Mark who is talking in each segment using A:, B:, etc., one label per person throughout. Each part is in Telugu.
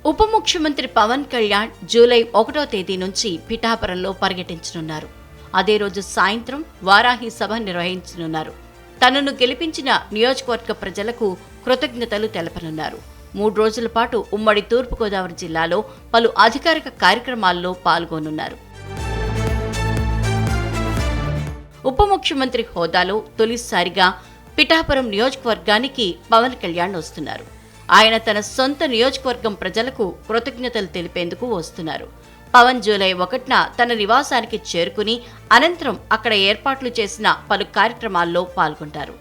A: ఉప ముఖ్యమంత్రి పవన్ కళ్యాణ్ జూలై 1వ తేదీ నుంచి పిఠాపురంలో పర్యటించనున్నారు. అదే రోజు సాయంత్రం వారాహి సభ నిర్వహించనున్నారు. తనను గెలిపించిన నియోజకవర్గ ప్రజలకు కృతజ్ఞతలు తెలపనున్నారు. 3 రోజుల పాటు ఉమ్మడి తూర్పుగోదావరి జిల్లాలో పలు అధికారిక కార్యక్రమాల్లో పాల్గొనున్నారు. ఉప ముఖ్యమంత్రి హోదాలో తొలిసారిగా పిఠాపురం నియోజకవర్గానికి పవన్ కళ్యాణ్ వస్తున్నారు. ఆయన తన సొంత నియోజకవర్గం ప్రజలకు కృతజ్ఞతలు తెలిపేందుకు వస్తున్నారు. పవన్ జూలై 1న తన నివాసానికి చేరుకుని అనంతరం అక్కడ ఏర్పాట్లు చేసిన పలు కార్యక్రమాల్లో పాల్గొంటారు.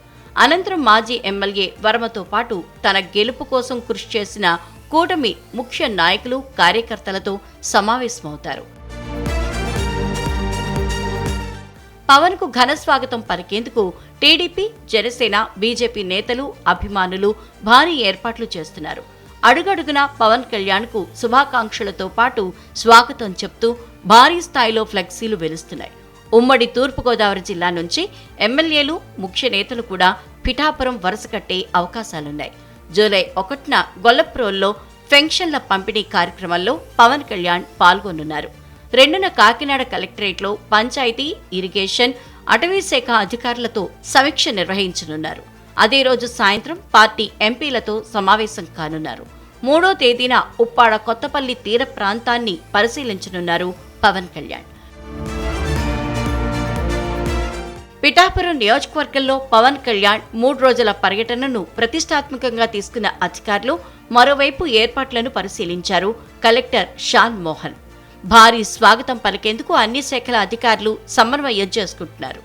A: అనంతరం మాజీ ఎమ్మెల్యే వర్మతో పాటు తన గెలుపు కోసం కృషి చేసిన కూటమి ముఖ్య నాయకులు, కార్యకర్తలతో సమావేశమవుతారు. పవన్ కు ఘన స్వాగతం పలికేందుకు టీడీపీ, జనసేన, బీజేపీ నేతలు, అభిమానులు భారీ ఏర్పాట్లు చేస్తున్నారు. అడుగడుగునా పవన్ కళ్యాణ్ కు శుభాకాంక్షలతో పాటు స్వాగతం చెప్తూ భారీ స్థాయిలో ఫ్లెక్సీలు వెలుస్తున్నాయి. ఉమ్మడి తూర్పుగోదావరి జిల్లా నుంచి ఎమ్మెల్యేలు, ముఖ్య నేతలు కూడా పిఠాపురం వరుస కట్టే అవకాశాలున్నాయి. జూలై 1న గొల్లప్రోల్లో పెన్షన్ల పంపిణీ కార్యక్రమంలో పవన్ కళ్యాణ్ పాల్గొనున్నారు. 2న కాకినాడ కలెక్టరేట్లో పంచాయతీ, ఇరిగేషన్, అటవీ శాఖ అధికారులతో సమీక్ష నిర్వహించనున్నారు. అదే రోజు సాయంత్రం పార్టీ ఎంపీలతో సమావేశం కానున్నారు. 3వ తేదీన ఉప్పాడ కొత్తపల్లి తీర ప్రాంతాన్ని పరిశీలించనున్నారు పవన్ కళ్యాణ్. పిఠాపురం నియోజకవర్గంలో పవన్ కళ్యాణ్ 3 రోజుల పర్యటనను ప్రతిష్టాత్మకంగా తీసుకున్న అధికారులు మరోవైపు ఏర్పాట్లను పరిశీలించారు కలెక్టర్ షాన్ మోహన్. భారీ స్వాగతం పలికేందుకు అన్ని శాఖల అధికారులు సమన్వయం చేసుకుంటున్నారు.